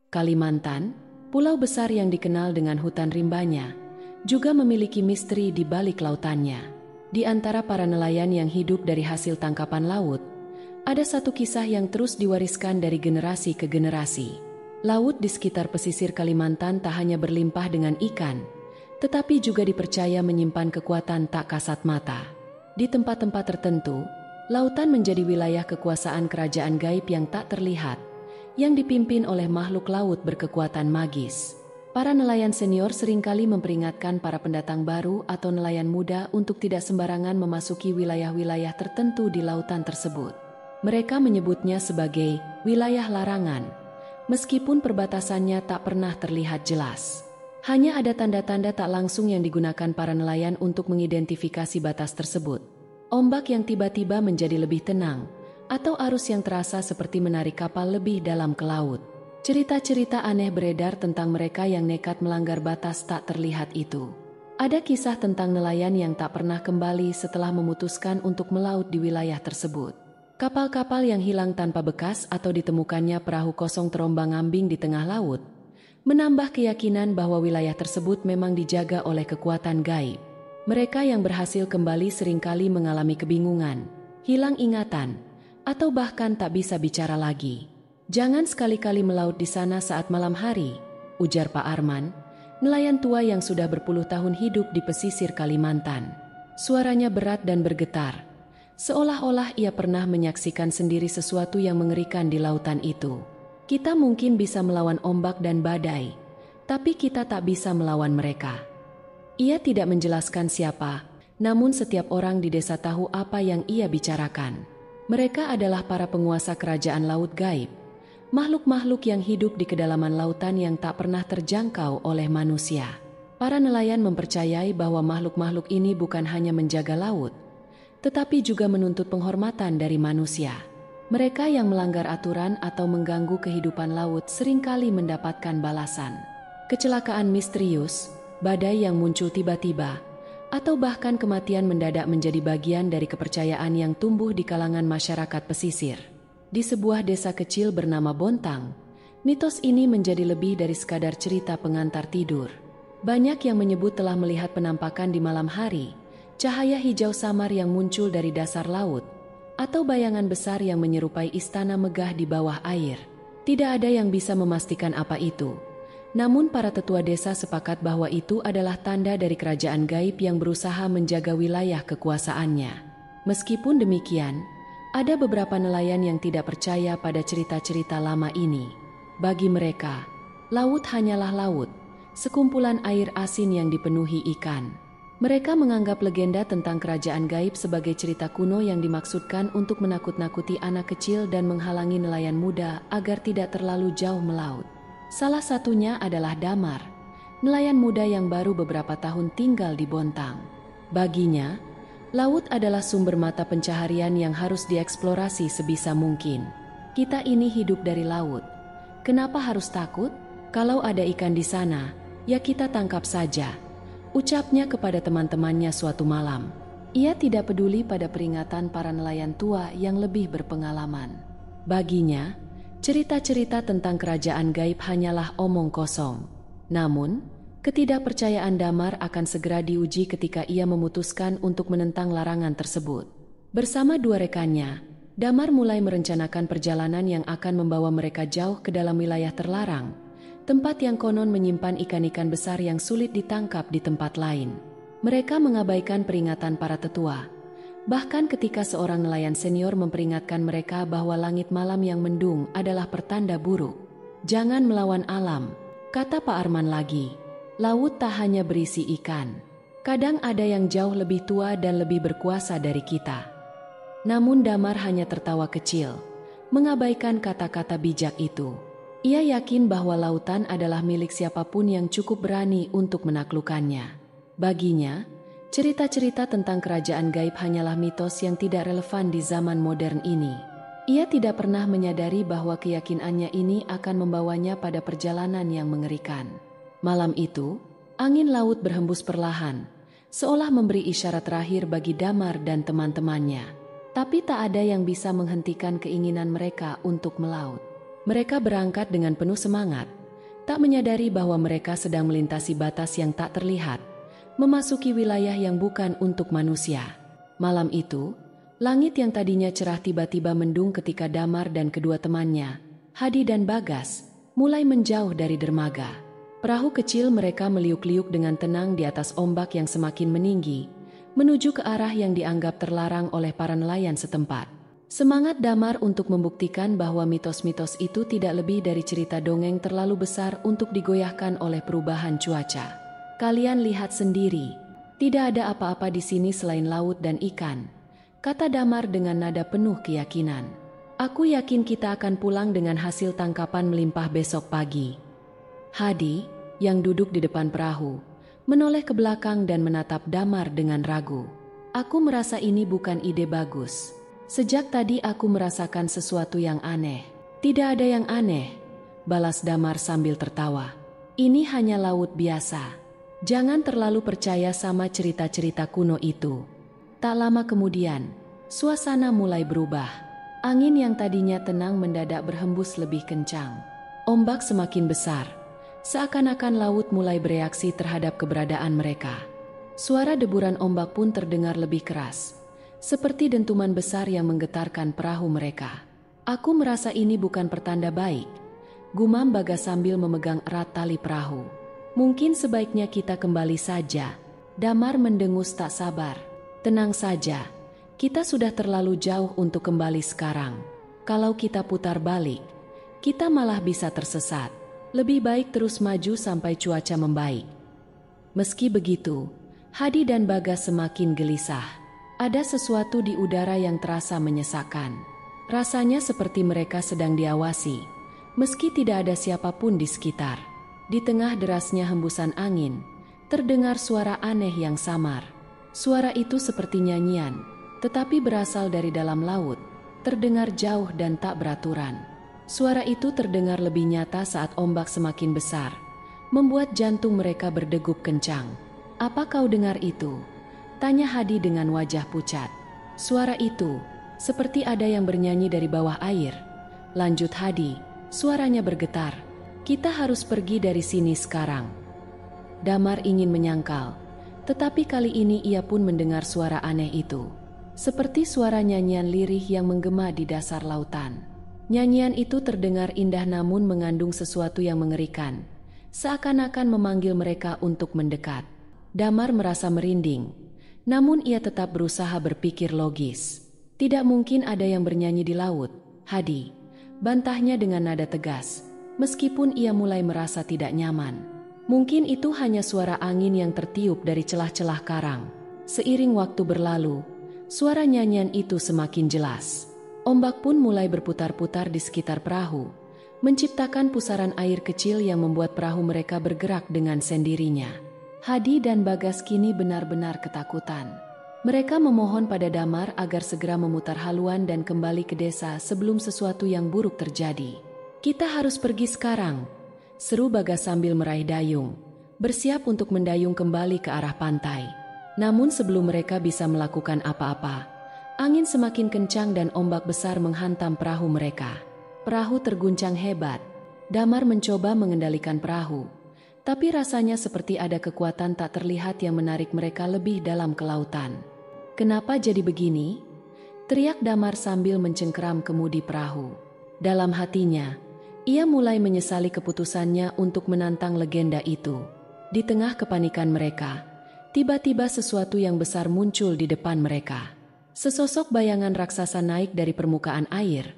Kalimantan, pulau besar yang dikenal dengan hutan rimbanya, juga memiliki misteri di balik lautannya. Di antara para nelayan yang hidup dari hasil tangkapan laut, ada satu kisah yang terus diwariskan dari generasi ke generasi. Laut di sekitar pesisir Kalimantan tak hanya berlimpah dengan ikan, tetapi juga dipercaya menyimpan kekuatan tak kasat mata. Di tempat-tempat tertentu, lautan menjadi wilayah kekuasaan kerajaan gaib yang tak terlihat, yang dipimpin oleh makhluk laut berkekuatan magis. Para nelayan senior seringkali memperingatkan para pendatang baru atau nelayan muda untuk tidak sembarangan memasuki wilayah-wilayah tertentu di lautan tersebut. Mereka menyebutnya sebagai wilayah larangan, meskipun perbatasannya tak pernah terlihat jelas. Hanya ada tanda-tanda tak langsung yang digunakan para nelayan untuk mengidentifikasi batas tersebut. Ombak yang tiba-tiba menjadi lebih tenang, atau arus yang terasa seperti menarik kapal lebih dalam ke laut. Cerita-cerita aneh beredar tentang mereka yang nekat melanggar batas tak terlihat itu. Ada kisah tentang nelayan yang tak pernah kembali setelah memutuskan untuk melaut di wilayah tersebut. Kapal-kapal yang hilang tanpa bekas atau ditemukannya perahu kosong terombang-ambing di tengah laut, menambah keyakinan bahwa wilayah tersebut memang dijaga oleh kekuatan gaib. Mereka yang berhasil kembali seringkali mengalami kebingungan, hilang ingatan, atau bahkan tak bisa bicara lagi. "Jangan sekali-kali melaut di sana saat malam hari," ujar Pak Arman, nelayan tua yang sudah berpuluh tahun hidup di pesisir Kalimantan. Suaranya berat dan bergetar, seolah-olah ia pernah menyaksikan sendiri sesuatu yang mengerikan di lautan itu. "Kita mungkin bisa melawan ombak dan badai, tapi kita tak bisa melawan mereka." Ia tidak menjelaskan siapa, namun setiap orang di desa tahu apa yang ia bicarakan. Mereka adalah para penguasa kerajaan laut gaib, makhluk-makhluk yang hidup di kedalaman lautan yang tak pernah terjangkau oleh manusia. Para nelayan mempercayai bahwa makhluk-makhluk ini bukan hanya menjaga laut, tetapi juga menuntut penghormatan dari manusia. Mereka yang melanggar aturan atau mengganggu kehidupan laut seringkali mendapatkan balasan. Kecelakaan misterius, badai yang muncul tiba-tiba, atau bahkan kematian mendadak menjadi bagian dari kepercayaan yang tumbuh di kalangan masyarakat pesisir. Di sebuah desa kecil bernama Bontang, mitos ini menjadi lebih dari sekadar cerita pengantar tidur. Banyak yang menyebut telah melihat penampakan di malam hari, cahaya hijau samar yang muncul dari dasar laut, atau bayangan besar yang menyerupai istana megah di bawah air. Tidak ada yang bisa memastikan apa itu. Namun para tetua desa sepakat bahwa itu adalah tanda dari kerajaan gaib yang berusaha menjaga wilayah kekuasaannya. Meskipun demikian, ada beberapa nelayan yang tidak percaya pada cerita-cerita lama ini. Bagi mereka, laut hanyalah laut, sekumpulan air asin yang dipenuhi ikan. Mereka menganggap legenda tentang kerajaan gaib sebagai cerita kuno yang dimaksudkan untuk menakut-nakuti anak kecil dan menghalangi nelayan muda agar tidak terlalu jauh melaut. Salah satunya adalah Damar, nelayan muda yang baru beberapa tahun tinggal di Bontang. Baginya, laut adalah sumber mata pencaharian yang harus dieksplorasi sebisa mungkin. "Kita ini hidup dari laut. Kenapa harus takut? Kalau ada ikan di sana, ya kita tangkap saja," ucapnya kepada teman-temannya suatu malam. Ia tidak peduli pada peringatan para nelayan tua yang lebih berpengalaman. Baginya, cerita-cerita tentang kerajaan gaib hanyalah omong kosong. Namun, ketidakpercayaan Damar akan segera diuji ketika ia memutuskan untuk menentang larangan tersebut. Bersama dua rekannya, Damar mulai merencanakan perjalanan yang akan membawa mereka jauh ke dalam wilayah terlarang, tempat yang konon menyimpan ikan-ikan besar yang sulit ditangkap di tempat lain. Mereka mengabaikan peringatan para tetua. Bahkan ketika seorang nelayan senior memperingatkan mereka bahwa langit malam yang mendung adalah pertanda buruk. "Jangan melawan alam," kata Pak Arman lagi. "Laut tak hanya berisi ikan. Kadang ada yang jauh lebih tua dan lebih berkuasa dari kita." Namun Damar hanya tertawa kecil, mengabaikan kata-kata bijak itu. Ia yakin bahwa lautan adalah milik siapapun yang cukup berani untuk menaklukkannya. Baginya, cerita-cerita tentang kerajaan gaib hanyalah mitos yang tidak relevan di zaman modern ini. Ia tidak pernah menyadari bahwa keyakinannya ini akan membawanya pada perjalanan yang mengerikan. Malam itu, angin laut berhembus perlahan, seolah memberi isyarat terakhir bagi Damar dan teman-temannya. Tapi tak ada yang bisa menghentikan keinginan mereka untuk melaut. Mereka berangkat dengan penuh semangat, tak menyadari bahwa mereka sedang melintasi batas yang tak terlihat, memasuki wilayah yang bukan untuk manusia. Malam itu, langit yang tadinya cerah tiba-tiba mendung ketika Damar dan kedua temannya, Hadi dan Bagas, mulai menjauh dari dermaga. Perahu kecil mereka meliuk-liuk dengan tenang di atas ombak yang semakin meninggi, menuju ke arah yang dianggap terlarang oleh para nelayan setempat. Semangat Damar untuk membuktikan bahwa mitos-mitos itu tidak lebih dari cerita dongeng terlalu besar untuk digoyahkan oleh perubahan cuaca. "Kalian lihat sendiri, tidak ada apa-apa di sini selain laut dan ikan," kata Damar dengan nada penuh keyakinan. "Aku yakin kita akan pulang dengan hasil tangkapan melimpah besok pagi." Hadi, yang duduk di depan perahu, menoleh ke belakang dan menatap Damar dengan ragu. "Aku merasa ini bukan ide bagus. Sejak tadi aku merasakan sesuatu yang aneh." "Tidak ada yang aneh," balas Damar sambil tertawa. "Ini hanya laut biasa. Jangan terlalu percaya sama cerita-cerita kuno itu." Tak lama kemudian, suasana mulai berubah. Angin yang tadinya tenang mendadak berhembus lebih kencang. Ombak semakin besar, seakan-akan laut mulai bereaksi terhadap keberadaan mereka. Suara deburan ombak pun terdengar lebih keras, seperti dentuman besar yang menggetarkan perahu mereka. "Aku merasa ini bukan pertanda baik," gumam Bagas sambil memegang erat tali perahu. "Mungkin sebaiknya kita kembali saja." Damar mendengus tak sabar. "Tenang saja, kita sudah terlalu jauh untuk kembali sekarang. Kalau kita putar balik, kita malah bisa tersesat. Lebih baik terus maju sampai cuaca membaik." Meski begitu, Hadi dan Bagas semakin gelisah. Ada sesuatu di udara yang terasa menyesakkan. Rasanya seperti mereka sedang diawasi, meski tidak ada siapapun di sekitar. Di tengah derasnya hembusan angin, terdengar suara aneh yang samar. Suara itu seperti nyanyian, tetapi berasal dari dalam laut, terdengar jauh dan tak beraturan. Suara itu terdengar lebih nyata saat ombak semakin besar, membuat jantung mereka berdegup kencang. "Apa kau dengar itu?" tanya Hadi dengan wajah pucat. "Suara itu seperti ada yang bernyanyi dari bawah air," lanjut Hadi, suaranya bergetar. "Kita harus pergi dari sini sekarang." Damar ingin menyangkal, tetapi kali ini ia pun mendengar suara aneh itu, seperti suara nyanyian lirih yang menggema di dasar lautan. Nyanyian itu terdengar indah namun mengandung sesuatu yang mengerikan, seakan-akan memanggil mereka untuk mendekat. Damar merasa merinding, namun ia tetap berusaha berpikir logis. "Tidak mungkin ada yang bernyanyi di laut, Hadi," bantahnya dengan nada tegas, meskipun ia mulai merasa tidak nyaman. Mungkin itu hanya suara angin yang tertiup dari celah-celah karang. Seiring waktu berlalu, suara nyanyian itu semakin jelas. Ombak pun mulai berputar-putar di sekitar perahu, menciptakan pusaran air kecil yang membuat perahu mereka bergerak dengan sendirinya. Hadi dan Bagas kini benar-benar ketakutan. Mereka memohon pada Damar agar segera memutar haluan dan kembali ke desa sebelum sesuatu yang buruk terjadi. "Kita harus pergi sekarang," seru Bagas sambil meraih dayung, bersiap untuk mendayung kembali ke arah pantai. Namun sebelum mereka bisa melakukan apa-apa, angin semakin kencang dan ombak besar menghantam perahu mereka. Perahu terguncang hebat. Damar mencoba mengendalikan perahu, tapi rasanya seperti ada kekuatan tak terlihat yang menarik mereka lebih dalam ke lautan. "Kenapa jadi begini?" teriak Damar sambil mencengkeram kemudi perahu. Dalam hatinya, ia mulai menyesali keputusannya untuk menantang legenda itu. Di tengah kepanikan mereka, tiba-tiba sesuatu yang besar muncul di depan mereka. Sesosok bayangan raksasa naik dari permukaan air,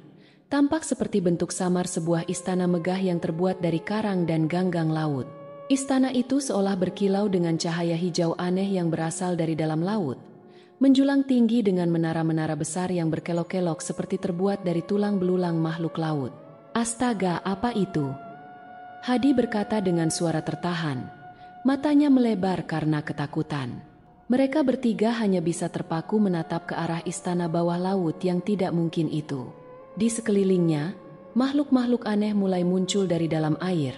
tampak seperti bentuk samar sebuah istana megah yang terbuat dari karang dan ganggang laut. Istana itu seolah berkilau dengan cahaya hijau aneh yang berasal dari dalam laut, menjulang tinggi dengan menara-menara besar yang berkelok-kelok seperti terbuat dari tulang belulang makhluk laut. "Astaga, apa itu?" Hadi berkata dengan suara tertahan, matanya melebar karena ketakutan. Mereka bertiga hanya bisa terpaku menatap ke arah istana bawah laut yang tidak mungkin itu. Di sekelilingnya, makhluk-makhluk aneh mulai muncul dari dalam air.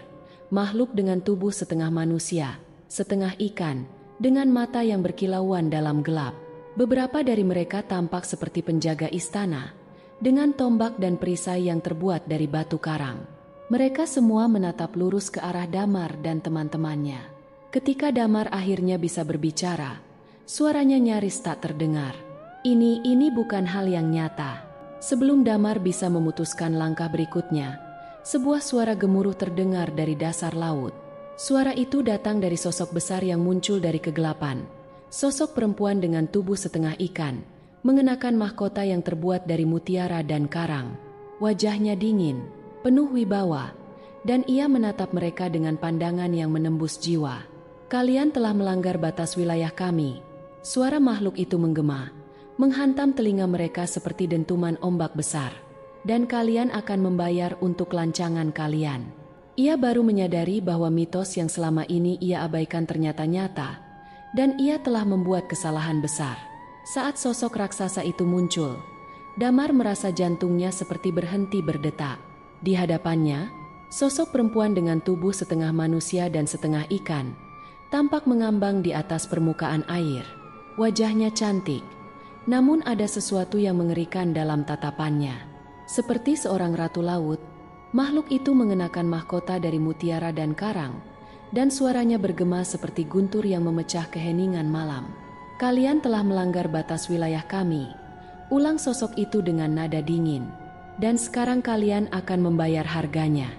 Makhluk dengan tubuh setengah manusia, setengah ikan, dengan mata yang berkilauan dalam gelap. Beberapa dari mereka tampak seperti penjaga istana, dengan tombak dan perisai yang terbuat dari batu karang. Mereka semua menatap lurus ke arah Damar dan teman-temannya. Ketika Damar akhirnya bisa berbicara, suaranya nyaris tak terdengar. Ini bukan hal yang nyata. Sebelum Damar bisa memutuskan langkah berikutnya, sebuah suara gemuruh terdengar dari dasar laut. Suara itu datang dari sosok besar yang muncul dari kegelapan. Sosok perempuan dengan tubuh setengah ikan, mengenakan mahkota yang terbuat dari mutiara dan karang. Wajahnya dingin, penuh wibawa, dan ia menatap mereka dengan pandangan yang menembus jiwa. Kalian telah melanggar batas wilayah kami. Suara makhluk itu menggema, menghantam telinga mereka seperti dentuman ombak besar. Dan kalian akan membayar untuk lancangan kalian. Ia baru menyadari bahwa mitos yang selama ini ia abaikan ternyata nyata, dan ia telah membuat kesalahan besar. Saat sosok raksasa itu muncul, Damar merasa jantungnya seperti berhenti berdetak. Di hadapannya, sosok perempuan dengan tubuh setengah manusia dan setengah ikan, tampak mengambang di atas permukaan air. Wajahnya cantik, namun ada sesuatu yang mengerikan dalam tatapannya. Seperti seorang ratu laut, makhluk itu mengenakan mahkota dari mutiara dan karang, dan suaranya bergema seperti guntur yang memecah keheningan malam. Kalian telah melanggar batas wilayah kami, ulang sosok itu dengan nada dingin, dan sekarang kalian akan membayar harganya.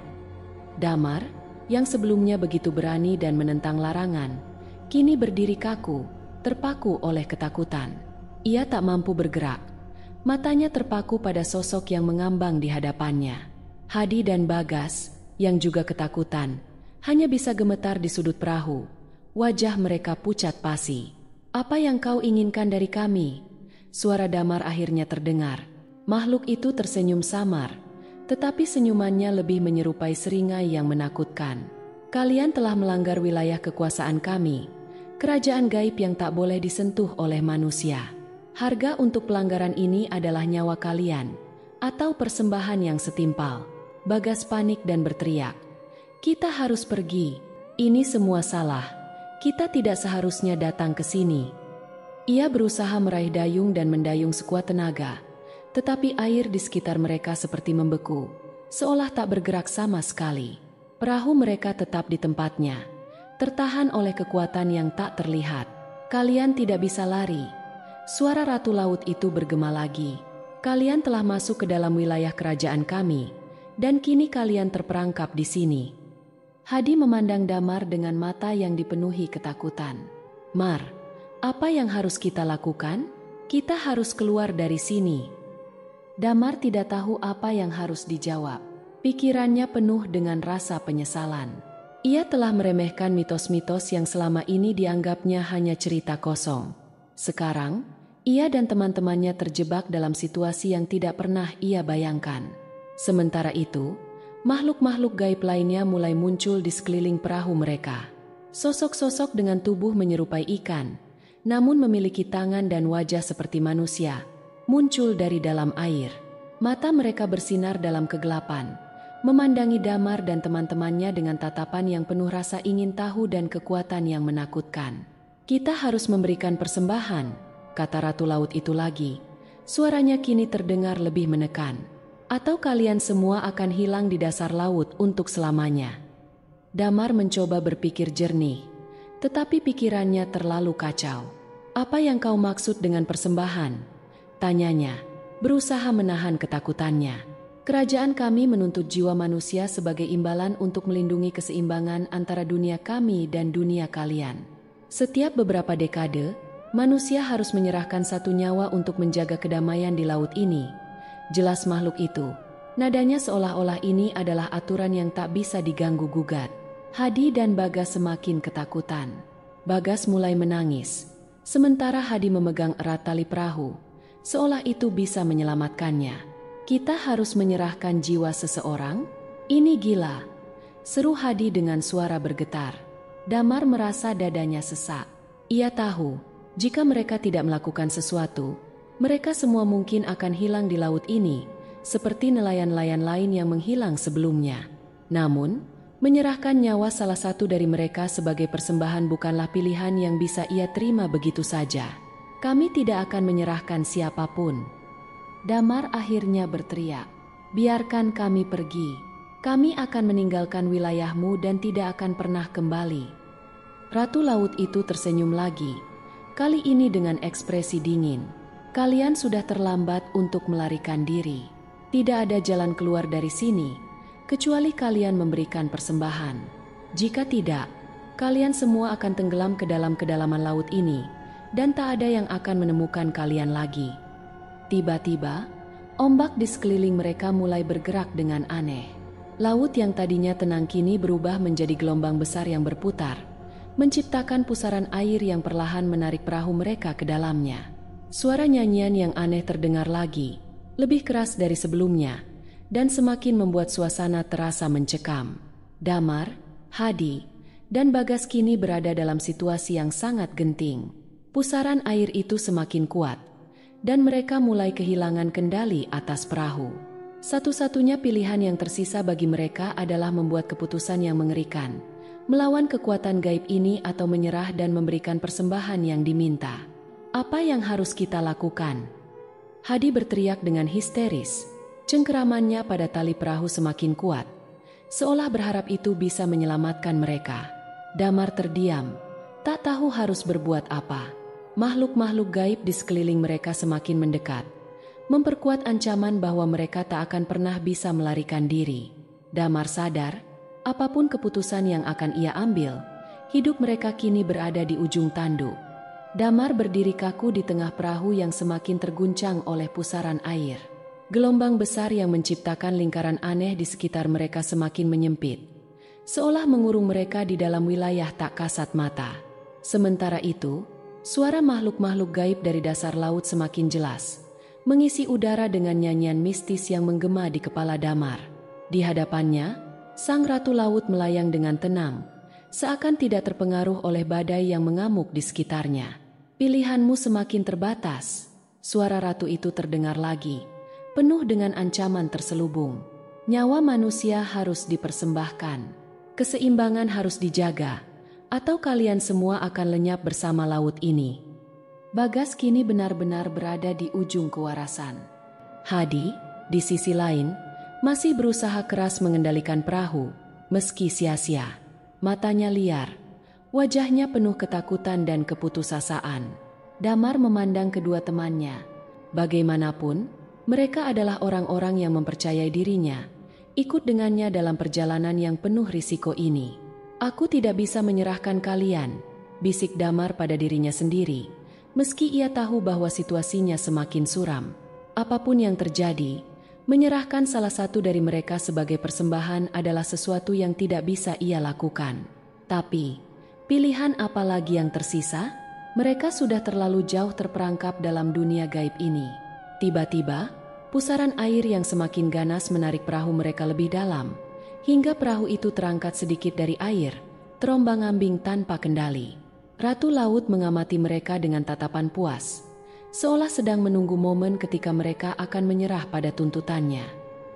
Damar, yang sebelumnya begitu berani dan menentang larangan, kini berdiri kaku, terpaku oleh ketakutan. Ia tak mampu bergerak, matanya terpaku pada sosok yang mengambang di hadapannya. Hadi dan Bagas, yang juga ketakutan, hanya bisa gemetar di sudut perahu. Wajah mereka pucat pasi. "Apa yang kau inginkan dari kami?" Suara Damar akhirnya terdengar. Makhluk itu tersenyum samar, tetapi senyumannya lebih menyerupai seringai yang menakutkan. "Kalian telah melanggar wilayah kekuasaan kami, kerajaan gaib yang tak boleh disentuh oleh manusia. Harga untuk pelanggaran ini adalah nyawa kalian, atau persembahan yang setimpal." Bagas panik dan berteriak, "Kita harus pergi. Ini semua salah. Kita tidak seharusnya datang ke sini." Ia berusaha meraih dayung dan mendayung sekuat tenaga, tetapi air di sekitar mereka seperti membeku, seolah tak bergerak sama sekali. Perahu mereka tetap di tempatnya, tertahan oleh kekuatan yang tak terlihat. "Kalian tidak bisa lari." Suara Ratu Laut itu bergema lagi. "Kalian telah masuk ke dalam wilayah kerajaan kami, dan kini kalian terperangkap di sini." Hadi memandang Damar dengan mata yang dipenuhi ketakutan. "Mar, apa yang harus kita lakukan? Kita harus keluar dari sini." Damar tidak tahu apa yang harus dijawab. Pikirannya penuh dengan rasa penyesalan. Ia telah meremehkan mitos-mitos yang selama ini dianggapnya hanya cerita kosong. Sekarang, ia dan teman-temannya terjebak dalam situasi yang tidak pernah ia bayangkan. Sementara itu, makhluk-makhluk gaib lainnya mulai muncul di sekeliling perahu mereka. Sosok-sosok dengan tubuh menyerupai ikan, namun memiliki tangan dan wajah seperti manusia, muncul dari dalam air. Mata mereka bersinar dalam kegelapan, memandangi Damar dan teman-temannya dengan tatapan yang penuh rasa ingin tahu dan kekuatan yang menakutkan. "Kita harus memberikan persembahan," kata Ratu Laut itu lagi. Suaranya kini terdengar lebih menekan. "Atau kalian semua akan hilang di dasar laut untuk selamanya." Damar mencoba berpikir jernih, tetapi pikirannya terlalu kacau. "Apa yang kau maksud dengan persembahan?" tanyanya, berusaha menahan ketakutannya. "Kerajaan kami menuntut jiwa manusia sebagai imbalan untuk melindungi keseimbangan antara dunia kami dan dunia kalian. Setiap beberapa dekade, manusia harus menyerahkan satu nyawa untuk menjaga kedamaian di laut ini," jelas makhluk itu. Nadanya seolah-olah ini adalah aturan yang tak bisa diganggu-gugat. Hadi dan Bagas semakin ketakutan. Bagas mulai menangis, sementara Hadi memegang erat tali perahu, seolah itu bisa menyelamatkannya. "Kita harus menyerahkan jiwa seseorang? Ini gila," seru Hadi dengan suara bergetar. Damar merasa dadanya sesak. Ia tahu, jika mereka tidak melakukan sesuatu, mereka semua mungkin akan hilang di laut ini, seperti nelayan-nelayan lain yang menghilang sebelumnya. Namun, menyerahkan nyawa salah satu dari mereka sebagai persembahan bukanlah pilihan yang bisa ia terima begitu saja. "Kami tidak akan menyerahkan siapapun." Damar akhirnya berteriak, "Biarkan kami pergi." Kami akan meninggalkan wilayahmu dan tidak akan pernah kembali. Ratu Laut itu tersenyum lagi, kali ini dengan ekspresi dingin. Kalian sudah terlambat untuk melarikan diri. Tidak ada jalan keluar dari sini, kecuali kalian memberikan persembahan. Jika tidak, kalian semua akan tenggelam ke dalam kedalaman laut ini, dan tak ada yang akan menemukan kalian lagi. Tiba-tiba, ombak di sekeliling mereka mulai bergerak dengan aneh. Laut yang tadinya tenang kini berubah menjadi gelombang besar yang berputar, menciptakan pusaran air yang perlahan menarik perahu mereka ke dalamnya. Suara nyanyian yang aneh terdengar lagi, lebih keras dari sebelumnya, dan semakin membuat suasana terasa mencekam. Damar, Hadi, dan Bagas kini berada dalam situasi yang sangat genting. Pusaran air itu semakin kuat, dan mereka mulai kehilangan kendali atas perahu. Satu-satunya pilihan yang tersisa bagi mereka adalah membuat keputusan yang mengerikan, melawan kekuatan gaib ini atau menyerah dan memberikan persembahan yang diminta. Apa yang harus kita lakukan? Hadi berteriak dengan histeris. Cengkeramannya pada tali perahu semakin kuat, seolah berharap itu bisa menyelamatkan mereka. Damar terdiam, tak tahu harus berbuat apa. Makhluk-makhluk gaib di sekeliling mereka semakin mendekat, memperkuat ancaman bahwa mereka tak akan pernah bisa melarikan diri. Damar sadar, apapun keputusan yang akan ia ambil, hidup mereka kini berada di ujung tanduk. Damar berdiri kaku di tengah perahu yang semakin terguncang oleh pusaran air. Gelombang besar yang menciptakan lingkaran aneh di sekitar mereka semakin menyempit, seolah mengurung mereka di dalam wilayah tak kasat mata. Sementara itu, suara makhluk-makhluk gaib dari dasar laut semakin jelas, mengisi udara dengan nyanyian mistis yang menggema di kepala Damar. Di hadapannya, sang Ratu Laut melayang dengan tenang, seakan tidak terpengaruh oleh badai yang mengamuk di sekitarnya. Pilihanmu semakin terbatas, suara ratu itu terdengar lagi, penuh dengan ancaman terselubung. Nyawa manusia harus dipersembahkan, keseimbangan harus dijaga, atau kalian semua akan lenyap bersama laut ini. Bagas kini benar-benar berada di ujung kewarasan. Hadi, di sisi lain, masih berusaha keras mengendalikan perahu, meski sia-sia. Matanya liar, wajahnya penuh ketakutan dan keputusasaan. Damar memandang kedua temannya. Bagaimanapun, mereka adalah orang-orang yang mempercayai dirinya, ikut dengannya dalam perjalanan yang penuh risiko ini. Aku tidak bisa menyerahkan kalian, bisik Damar pada dirinya sendiri, meski ia tahu bahwa situasinya semakin suram. Apapun yang terjadi, menyerahkan salah satu dari mereka sebagai persembahan adalah sesuatu yang tidak bisa ia lakukan. Tapi, pilihan apa lagi yang tersisa? Mereka sudah terlalu jauh terperangkap dalam dunia gaib ini. Tiba-tiba, pusaran air yang semakin ganas menarik perahu mereka lebih dalam, hingga perahu itu terangkat sedikit dari air, terombang-ambing tanpa kendali. Ratu Laut mengamati mereka dengan tatapan puas, seolah sedang menunggu momen ketika mereka akan menyerah pada tuntutannya.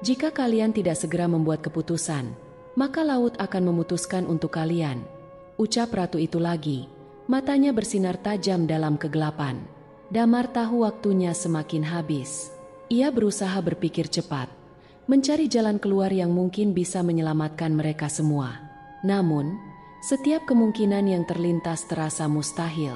Jika kalian tidak segera membuat keputusan, maka laut akan memutuskan untuk kalian, ucap ratu itu lagi, matanya bersinar tajam dalam kegelapan. Damar tahu waktunya semakin habis. Ia berusaha berpikir cepat, mencari jalan keluar yang mungkin bisa menyelamatkan mereka semua. Namun, setiap kemungkinan yang terlintas terasa mustahil.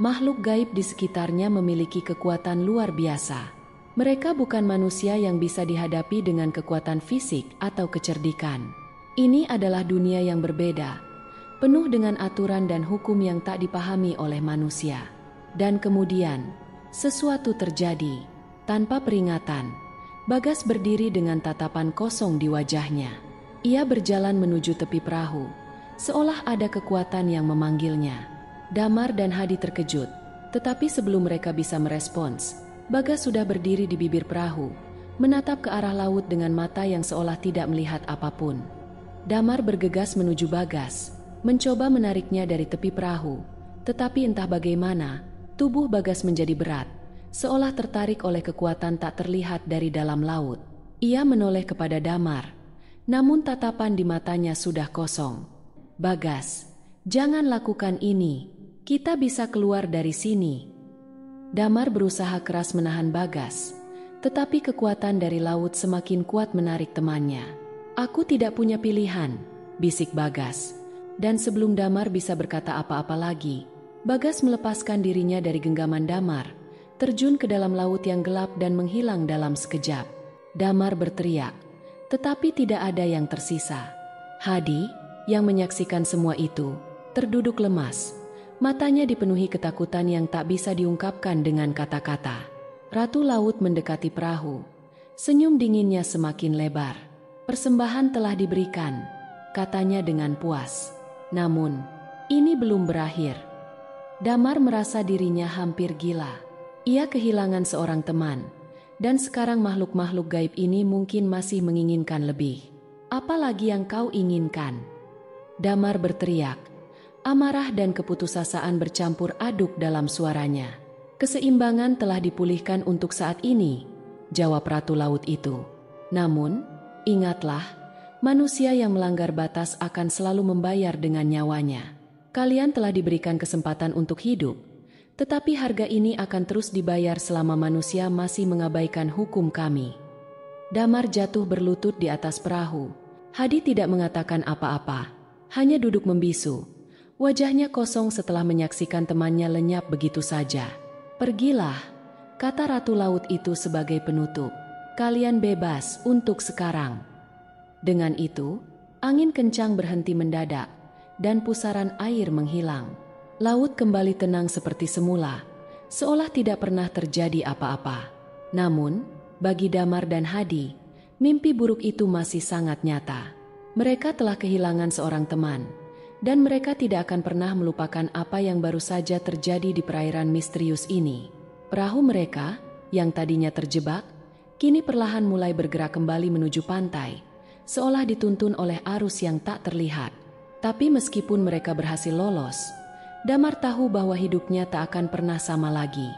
Makhluk gaib di sekitarnya memiliki kekuatan luar biasa. Mereka bukan manusia yang bisa dihadapi dengan kekuatan fisik atau kecerdikan. Ini adalah dunia yang berbeda, penuh dengan aturan dan hukum yang tak dipahami oleh manusia. Dan kemudian, sesuatu terjadi. Tanpa peringatan, Bagas berdiri dengan tatapan kosong di wajahnya. Ia berjalan menuju tepi perahu, seolah ada kekuatan yang memanggilnya. Damar dan Hadi terkejut, tetapi sebelum mereka bisa merespons, Bagas sudah berdiri di bibir perahu, menatap ke arah laut dengan mata yang seolah tidak melihat apapun. Damar bergegas menuju Bagas, mencoba menariknya dari tepi perahu, tetapi entah bagaimana, tubuh Bagas menjadi berat, seolah tertarik oleh kekuatan tak terlihat dari dalam laut. Ia menoleh kepada Damar, namun tatapan di matanya sudah kosong. Bagas, jangan lakukan ini, kita bisa keluar dari sini. Damar berusaha keras menahan Bagas, tetapi kekuatan dari laut semakin kuat menarik temannya. Aku tidak punya pilihan, bisik Bagas. Dan sebelum Damar bisa berkata apa-apa lagi, Bagas melepaskan dirinya dari genggaman Damar, terjun ke dalam laut yang gelap dan menghilang dalam sekejap. Damar berteriak, tetapi tidak ada yang tersisa. Hadi, yang menyaksikan semua itu, terduduk lemas. Matanya dipenuhi ketakutan yang tak bisa diungkapkan dengan kata-kata. Ratu Laut mendekati perahu. Senyum dinginnya semakin lebar. Persembahan telah diberikan, katanya dengan puas. Namun, ini belum berakhir. Damar merasa dirinya hampir gila. Ia kehilangan seorang teman, dan sekarang makhluk-makhluk gaib ini mungkin masih menginginkan lebih. Apalagi yang kau inginkan? Damar berteriak. Amarah dan keputusasaan bercampur aduk dalam suaranya. Keseimbangan telah dipulihkan untuk saat ini, jawab Ratu Laut itu. Namun, ingatlah, manusia yang melanggar batas akan selalu membayar dengan nyawanya. Kalian telah diberikan kesempatan untuk hidup, tetapi harga ini akan terus dibayar selama manusia masih mengabaikan hukum kami. Damar jatuh berlutut di atas perahu. Hadi tidak mengatakan apa-apa, hanya duduk membisu. Wajahnya kosong setelah menyaksikan temannya lenyap begitu saja. Pergilah, kata Ratu Laut itu sebagai penutup. Kalian bebas untuk sekarang. Dengan itu, angin kencang berhenti mendadak, dan pusaran air menghilang. Laut kembali tenang seperti semula, seolah tidak pernah terjadi apa-apa. Namun, bagi Damar dan Hadi, mimpi buruk itu masih sangat nyata. Mereka telah kehilangan seorang teman, dan mereka tidak akan pernah melupakan apa yang baru saja terjadi di perairan misterius ini. Perahu mereka, yang tadinya terjebak, kini perlahan mulai bergerak kembali menuju pantai, seolah dituntun oleh arus yang tak terlihat. Tapi meskipun mereka berhasil lolos, Damar tahu bahwa hidupnya tak akan pernah sama lagi.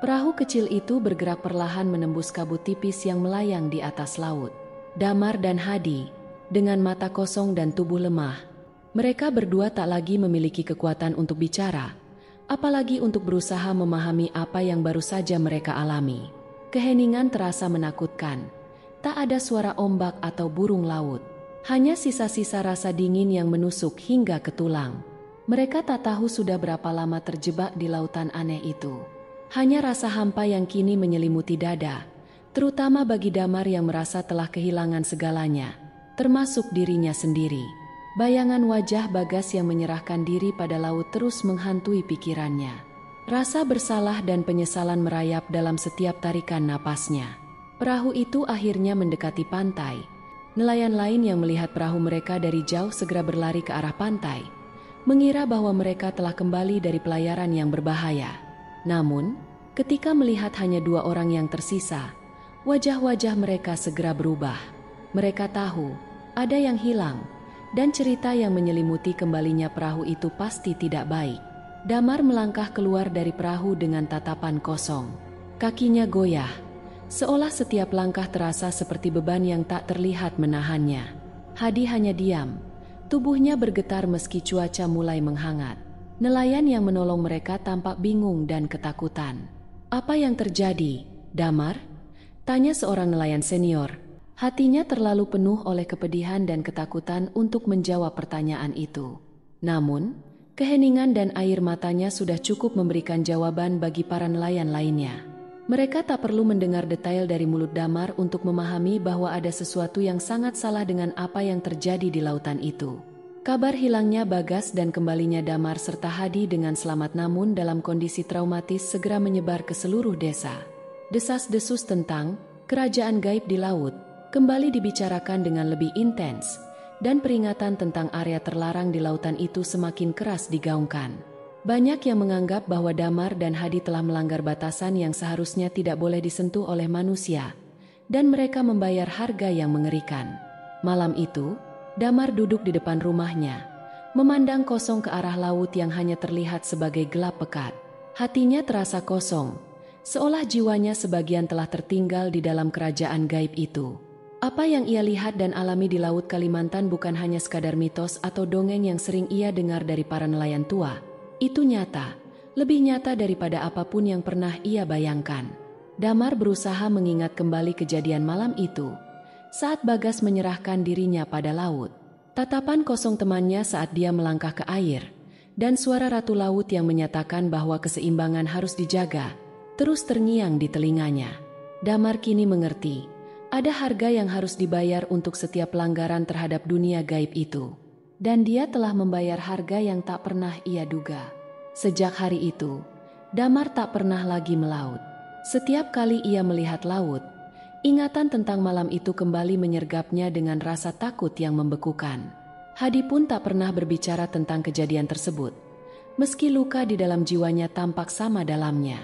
Perahu kecil itu bergerak perlahan menembus kabut tipis yang melayang di atas laut. Damar dan Hadi, dengan mata kosong dan tubuh lemah, mereka berdua tak lagi memiliki kekuatan untuk bicara, apalagi untuk berusaha memahami apa yang baru saja mereka alami. Keheningan terasa menakutkan. Tak ada suara ombak atau burung laut. Hanya sisa-sisa rasa dingin yang menusuk hingga ke tulang. Mereka tak tahu sudah berapa lama terjebak di lautan aneh itu. Hanya rasa hampa yang kini menyelimuti dada, terutama bagi Damar yang merasa telah kehilangan segalanya, termasuk dirinya sendiri. Bayangan wajah Bagas yang menyerahkan diri pada laut terus menghantui pikirannya. Rasa bersalah dan penyesalan merayap dalam setiap tarikan napasnya. Perahu itu akhirnya mendekati pantai. Nelayan lain yang melihat perahu mereka dari jauh segera berlari ke arah pantai, mengira bahwa mereka telah kembali dari pelayaran yang berbahaya. Namun, ketika melihat hanya 2 orang yang tersisa, wajah-wajah mereka segera berubah. Mereka tahu, ada yang hilang, dan cerita yang menyelimuti kembalinya perahu itu pasti tidak baik. Damar melangkah keluar dari perahu dengan tatapan kosong. Kakinya goyah, seolah setiap langkah terasa seperti beban yang tak terlihat menahannya. Hadi hanya diam, tubuhnya bergetar meski cuaca mulai menghangat. Nelayan yang menolong mereka tampak bingung dan ketakutan. Apa yang terjadi, Damar? Tanya seorang nelayan senior. Hatinya terlalu penuh oleh kepedihan dan ketakutan untuk menjawab pertanyaan itu. Namun, keheningan dan air matanya sudah cukup memberikan jawaban bagi para nelayan lainnya. Mereka tak perlu mendengar detail dari mulut Damar untuk memahami bahwa ada sesuatu yang sangat salah dengan apa yang terjadi di lautan itu. Kabar hilangnya Bagas dan kembalinya Damar serta Hadi dengan selamat namun dalam kondisi traumatis segera menyebar ke seluruh desa. Desas-desus tentang kerajaan gaib di laut kembali dibicarakan dengan lebih intens, dan peringatan tentang area terlarang di lautan itu semakin keras digaungkan. Banyak yang menganggap bahwa Damar dan Hadi telah melanggar batasan yang seharusnya tidak boleh disentuh oleh manusia, dan mereka membayar harga yang mengerikan. Malam itu, Damar duduk di depan rumahnya, memandang kosong ke arah laut yang hanya terlihat sebagai gelap pekat. Hatinya terasa kosong, seolah jiwanya sebagian telah tertinggal di dalam kerajaan gaib itu. Apa yang ia lihat dan alami di Laut Kalimantan bukan hanya sekadar mitos atau dongeng yang sering ia dengar dari para nelayan tua. Itu nyata, lebih nyata daripada apapun yang pernah ia bayangkan. Damar berusaha mengingat kembali kejadian malam itu, saat Bagas menyerahkan dirinya pada laut. Tatapan kosong temannya saat dia melangkah ke air, dan suara Ratu Laut yang menyatakan bahwa keseimbangan harus dijaga, terus terngiang di telinganya. Damar kini mengerti, ada harga yang harus dibayar untuk setiap pelanggaran terhadap dunia gaib itu. Dan dia telah membayar harga yang tak pernah ia duga. Sejak hari itu, Damar tak pernah lagi melaut. Setiap kali ia melihat laut, ingatan tentang malam itu kembali menyergapnya dengan rasa takut yang membekukan. Hadi pun tak pernah berbicara tentang kejadian tersebut, meski luka di dalam jiwanya tampak sama dalamnya.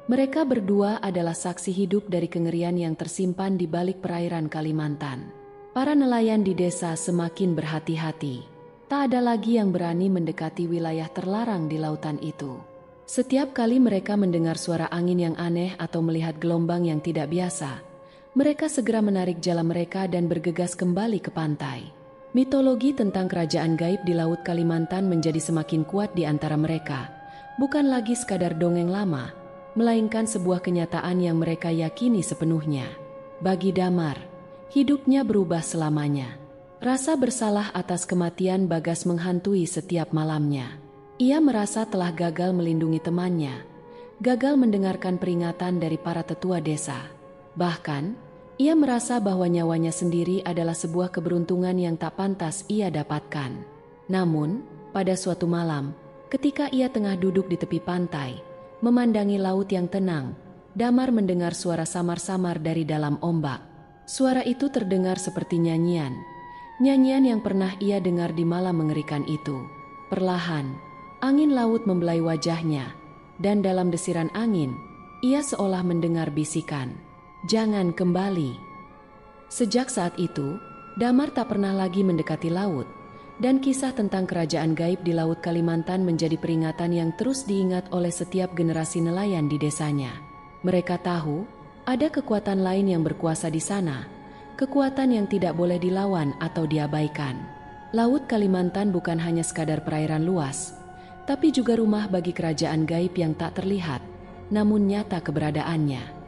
Mereka berdua adalah saksi hidup dari kengerian yang tersimpan di balik perairan Kalimantan. Para nelayan di desa semakin berhati-hati. Tak ada lagi yang berani mendekati wilayah terlarang di lautan itu. Setiap kali mereka mendengar suara angin yang aneh atau melihat gelombang yang tidak biasa, mereka segera menarik jala mereka dan bergegas kembali ke pantai. Mitologi tentang kerajaan gaib di Laut Kalimantan menjadi semakin kuat di antara mereka. Bukan lagi sekadar dongeng lama, melainkan sebuah kenyataan yang mereka yakini sepenuhnya. Bagi Damar, hidupnya berubah selamanya. Rasa bersalah atas kematian Bagas menghantui setiap malamnya. Ia merasa telah gagal melindungi temannya, gagal mendengarkan peringatan dari para tetua desa. Bahkan, ia merasa bahwa nyawanya sendiri adalah sebuah keberuntungan yang tak pantas ia dapatkan. Namun, pada suatu malam, ketika ia tengah duduk di tepi pantai, memandangi laut yang tenang, Damar mendengar suara samar-samar dari dalam ombak. Suara itu terdengar seperti nyanyian yang pernah ia dengar di malam mengerikan itu. Perlahan, angin laut membelai wajahnya, dan dalam desiran angin, ia seolah mendengar bisikan, "Jangan kembali." Sejak saat itu, Damar tak pernah lagi mendekati laut, dan kisah tentang kerajaan gaib di Laut Kalimantan menjadi peringatan yang terus diingat oleh setiap generasi nelayan di desanya. Mereka tahu, ada kekuatan lain yang berkuasa di sana, kekuatan yang tidak boleh dilawan atau diabaikan. Laut Kalimantan bukan hanya sekadar perairan luas, tapi juga rumah bagi kerajaan gaib yang tak terlihat, namun nyata keberadaannya.